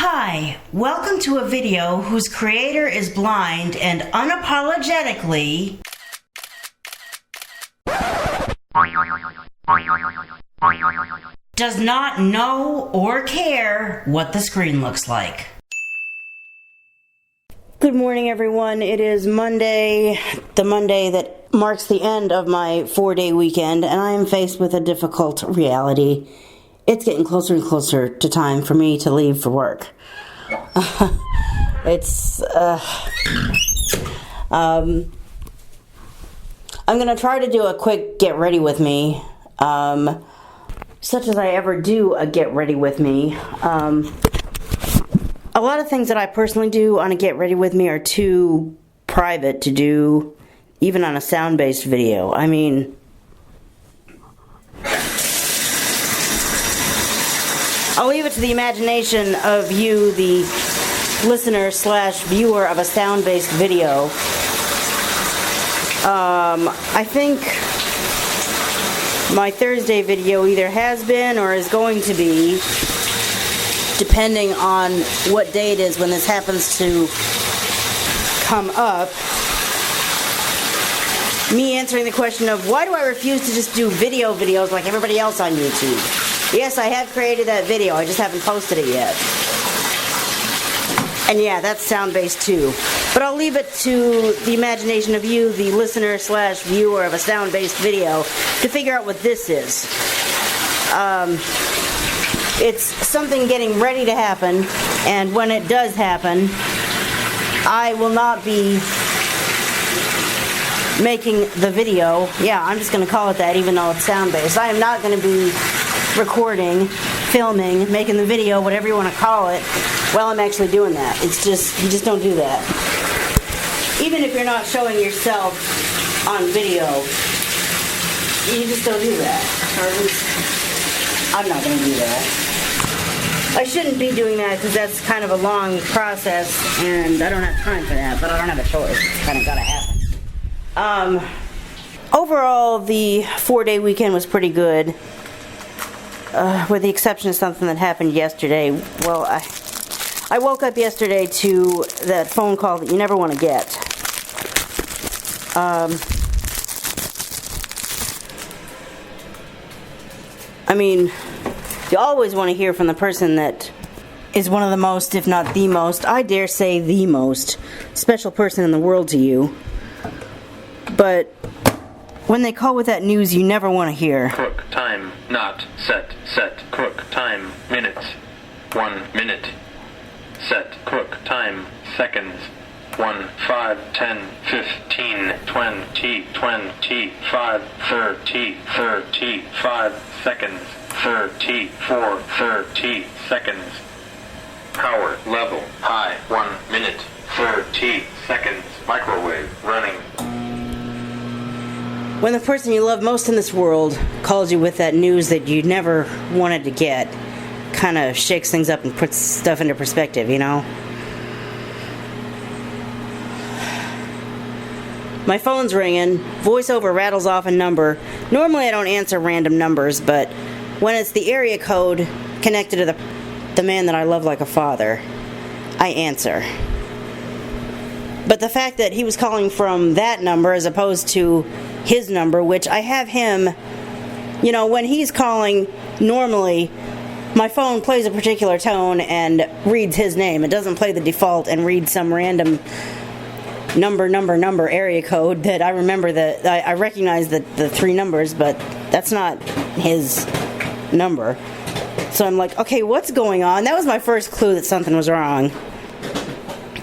Hi, welcome to a video whose creator is blind and unapologetically does not know or care what the screen looks like. Good morning, everyone. It is Monday, the Monday that marks the end of my 4-day weekend, and I am faced with a difficult reality. It's getting closer and closer to time for me to leave for work. I'm going to try to do a quick get ready with me, such as I ever do a get ready with me. A lot of things that I personally do on a get ready with me are too private to do, even on a sound-based video. I mean, I'll leave it to the imagination of you, the listener / viewer of a sound-based video. I think my Thursday video either has been or is going to be, depending on what day it is when this happens to come up, me answering the question of why do I refuse to just do videos like everybody else on YouTube? Yes, I have created that video, I just haven't posted it yet. And yeah, that's sound-based too. But I'll leave it to the imagination of you, the listener / viewer of a sound-based video, to figure out what this is. It's something getting ready to happen, and when it does happen, I will not be making the video. Yeah, I'm just going to call it that, even though it's sound-based. I am not going to be recording, filming, making the video, whatever you want to call it, while I'm actually doing that. It's just, you just don't do that. Even if you're not showing yourself on video, you just don't do that. Or at least, I'm not going to do that. I shouldn't be doing that because that's kind of a long process, and I don't have time for that, but I don't have a choice. It's kind of got to happen. Overall, the 4-day weekend was pretty good. With the exception of something that happened yesterday. Well, I woke up yesterday to that phone call that you never want to get. I mean, you always want to hear from the person that is one of the most, if not the most, I dare say the most special person in the world to you. But when they call with that news you never want to hear. Crook time not set. Crook time minutes 1 minute. Set crook time seconds 1 5 10 15 20 25 30 35 seconds 34 30 seconds. Power level high 1 minute 30 seconds. Microwave running. When the person you love most in this world calls you with that news that you never wanted to get, kind of shakes things up and puts stuff into perspective, you know? My phone's ringing, voiceover rattles off a number. Normally I don't answer random numbers, but when it's the area code connected to the man that I love like a father, I answer. But the fact that he was calling from that number as opposed to his number, which I have him, you know, when he's calling, normally my phone plays a particular tone and reads his name. It doesn't play the default and read some random number area code that I remember that I recognize the 3 numbers, but that's not his number. So I'm like, okay, what's going on? That was my first clue that something was wrong.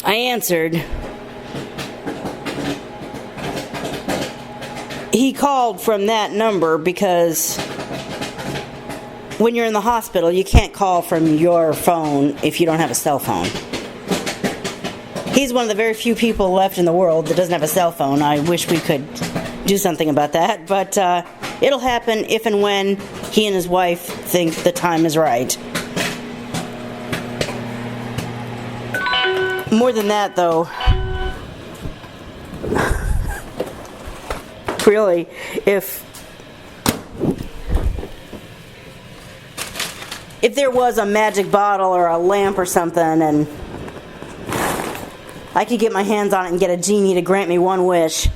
I answered. He called from that number because when you're in the hospital, you can't call from your phone if you don't have a cell phone. He's one of the very few people left in the world that doesn't have a cell phone. I wish we could do something about that, but it'll happen if and when he and his wife think the time is right. More than that, though, really, if if there was a magic bottle or a lamp or something and I could get my hands on it and get a genie to grant me one wish,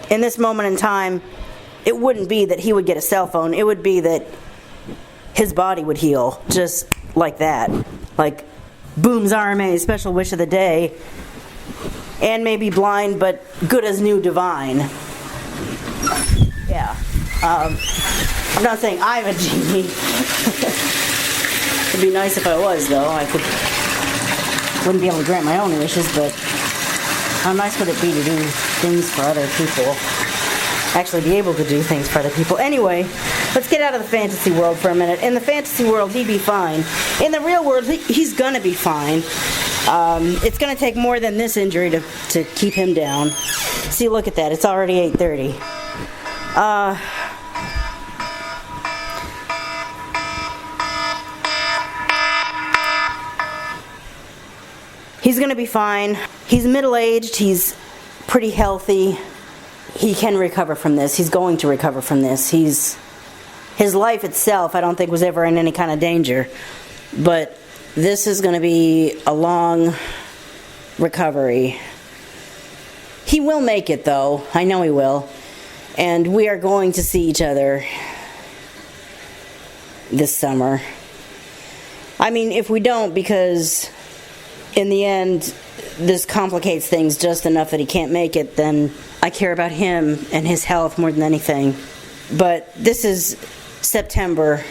in this moment in time, it wouldn't be that he would get a cell phone. It would be that his body would heal, just like that. Like, boom, Zarame, special wish of the day. And maybe blind, but good as new divine. Yeah. I'm not saying I'm a genie. It'd be nice if I was, though. Wouldn't be able to grant my own wishes, but how nice would it be to do things for other people? Actually be able to do things for other people. Anyway, let's get out of the fantasy world for a minute. In the fantasy world, he'd be fine. In the real world, he's gonna be fine. It's gonna take more than this injury to keep him down. See, look at that. It's already 8:30. He's going to be fine. He's middle-aged. He's pretty healthy. He can recover from this. He's going to recover from this. His life itself, I don't think, was ever in any kind of danger. But this is going to be a long recovery. He will make it, though. I know he will. And we are going to see each other this summer. I mean, if we don't, because in the end, this complicates things just enough that he can't make it, then I care about him and his health more than anything. But this is September,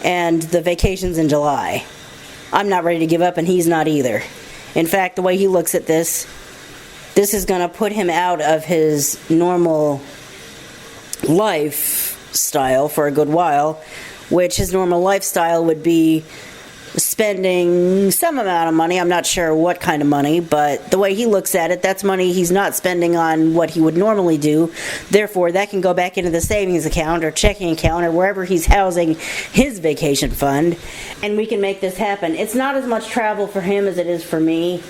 and the vacation's in July. I'm not ready to give up, and he's not either. In fact, the way he looks at this is going to put him out of his normal lifestyle for a good while, which his normal lifestyle would be spending some amount of money. I'm not sure what kind of money, but the way he looks at it, that's money he's not spending on what he would normally do. Therefore, that can go back into the savings account or checking account or wherever he's housing his vacation fund, and we can make this happen. It's not as much travel for him as it is for me.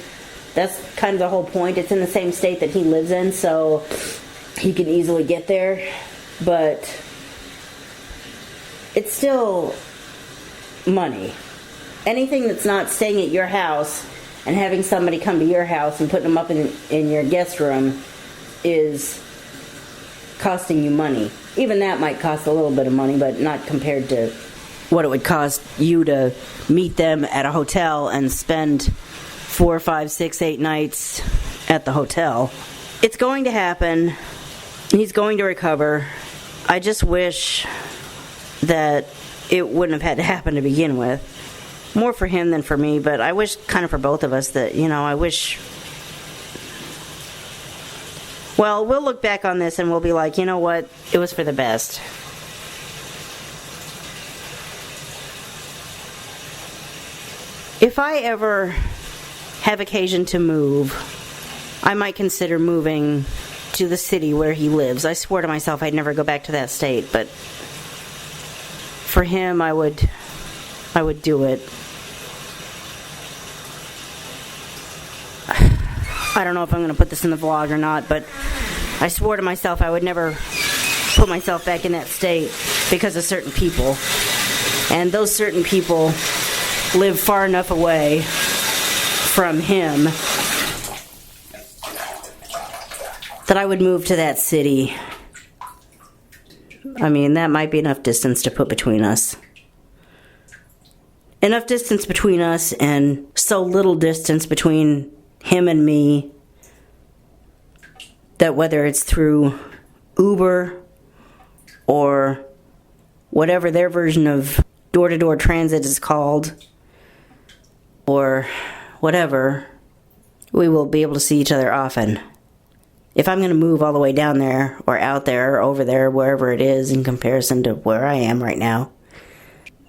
That's kind of the whole point. It's in the same state that he lives in, so he can easily get there, but it's still money. Anything that's not staying at your house and having somebody come to your house and putting them up in your guest room is costing you money. Even that might cost a little bit of money, but not compared to what it would cost you to meet them at a hotel and spend 4, 5, 6, 8 nights at the hotel. It's going to happen. He's going to recover. I just wish that it wouldn't have had to happen to begin with. More for him than for me, but I wish kind of for both of us that, I wish... Well, we'll look back on this and we'll be like, you know what? It was for the best. If I ever have occasion to move, I might consider moving to the city where he lives. I swore to myself I'd never go back to that state, but for him, I would do it. I don't know if I'm going to put this in the vlog or not, but I swore to myself I would never put myself back in that state because of certain people. And those certain people live far enough away from him that I would move to that city. I mean, that might be enough distance to put between us. Enough distance between us and so little distance between him and me that whether it's through Uber or whatever their version of door-to-door transit is called or whatever, we will be able to see each other often. If I'm going to move all the way down there or out there or over there, wherever it is in comparison to where I am right now,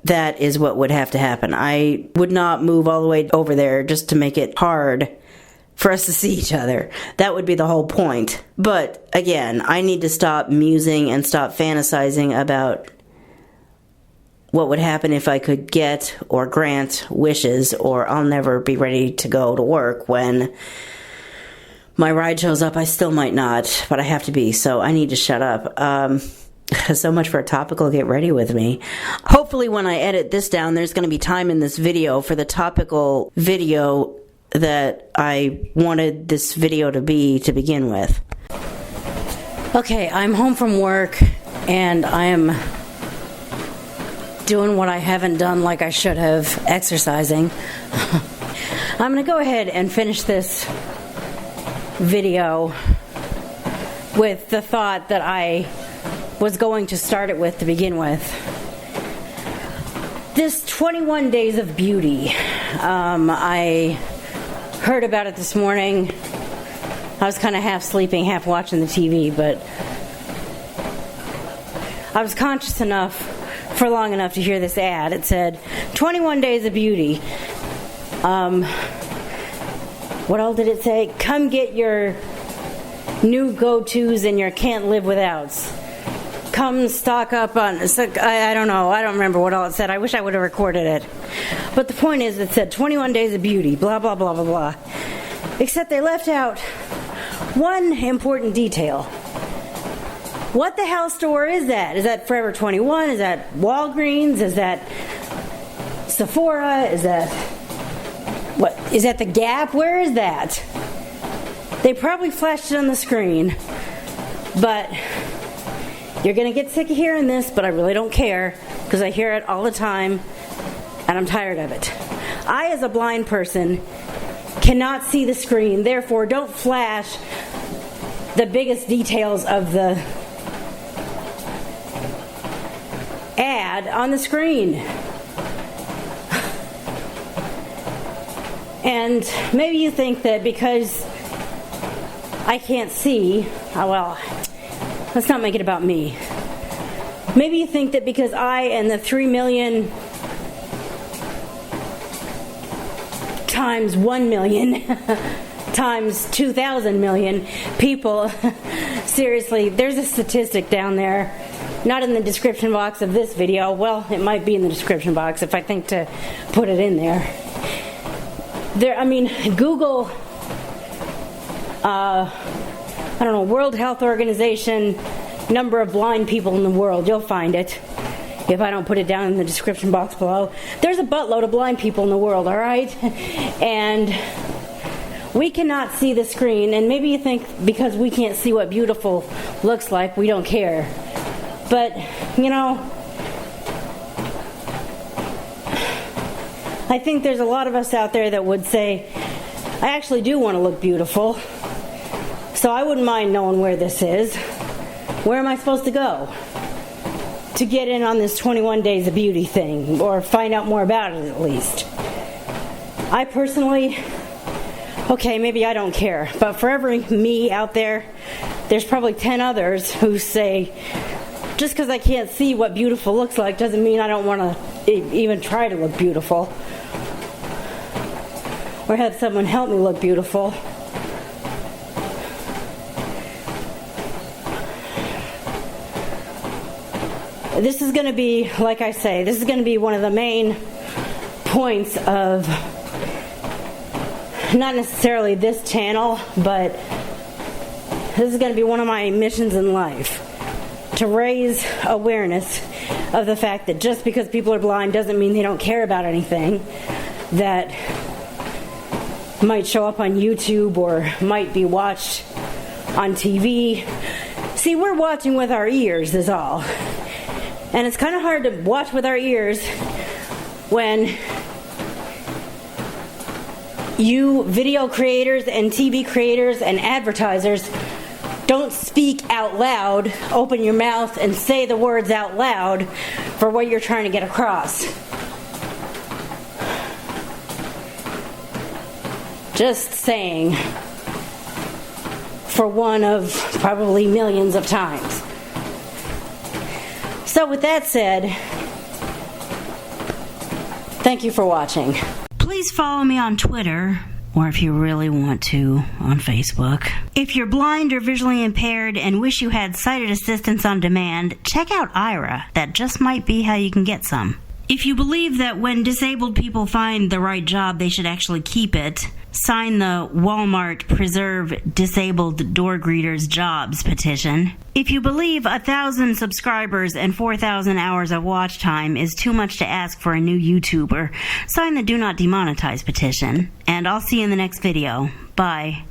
that is what would have to happen. I would not move all the way over there just to make it hard for us to see each other. That would be the whole point. But again, I need to stop musing and stop fantasizing about what would happen if I could get or grant wishes, or I'll never be ready to go to work. When my ride shows up, I still might not, but I have to be, so I need to shut up. So much for a topical get ready with me. Hopefully when I edit this down, there's going to be time in this video for the topical video that I wanted this video to be to begin with. Okay, I'm home from work and I am doing what I haven't done like I should have, exercising. I'm going to go ahead and finish this video with the thought that I was going to start it with to begin with. This 21 Days of Beauty. I heard about it this morning. I was kind of half sleeping, half watching the TV, but I was conscious enough for long enough to hear this ad. It said, 21 Days of Beauty. What else did it say? Come get your new go-tos and your can't live withouts. Come stock up on, I don't know, I don't remember what all it said. I wish I would have recorded it. But the point is, it said 21 Days of Beauty, blah, blah, blah, blah, blah. Except they left out one important detail. What the hell store is that? Is that Forever 21? Is that Walgreens? Is that Sephora? Is that, what? Is that the Gap? Where is that? They probably flashed it on the screen, but you're going to get sick of hearing this, but I really don't care because I hear it all the time and I'm tired of it. I, as a blind person, cannot see the screen, therefore don't flash the biggest details of the ad on the screen. And maybe you think that because I can't see, well, let's not make it about me. Maybe you think that because I and the 3 million times 1 million times 2,000 million people, seriously, there's a statistic down there, not in the description box of this video. Well, it might be in the description box if I think to put it in there. Google, I don't know, World Health Organization, number of blind people in the world. You'll find it if I don't put it down in the description box below. There's a buttload of blind people in the world, all right? And we cannot see the screen, and maybe you think because we can't see what beautiful looks like, we don't care. But, I think there's a lot of us out there that would say, I actually do want to look beautiful, so I wouldn't mind knowing where this is. Where am I supposed to go to get in on this 21 Days of Beauty thing, or find out more about it at least? I personally, okay, maybe I don't care, but for every me out there, there's probably 10 others who say, just because I can't see what beautiful looks like doesn't mean I don't want to even try to look beautiful or have someone help me look beautiful. This is going to be, like I say, this is going to be one of the main points of not necessarily this channel, but this is going to be one of my missions in life, to raise awareness of the fact that just because people are blind doesn't mean they don't care about anything that might show up on YouTube or might be watched on TV. See, we're watching with our ears is all. And it's kind of hard to watch with our ears when you video creators and TV creators and advertisers don't speak out loud, open your mouth and say the words out loud for what you're trying to get across. Just saying, for one of probably millions of times. So with that said, thank you for watching. Please follow me on Twitter, or if you really want to, on Facebook. If you're blind or visually impaired and wish you had sighted assistance on demand, check out Aira. That just might be how you can get some. If you believe that when disabled people find the right job, they should actually keep it, sign the Walmart Preserve Disabled Door Greeters Jobs petition. If you believe 1,000 subscribers and 4,000 hours of watch time is too much to ask for a new YouTuber, sign the Do Not Demonetize petition. And I'll see you in the next video. Bye.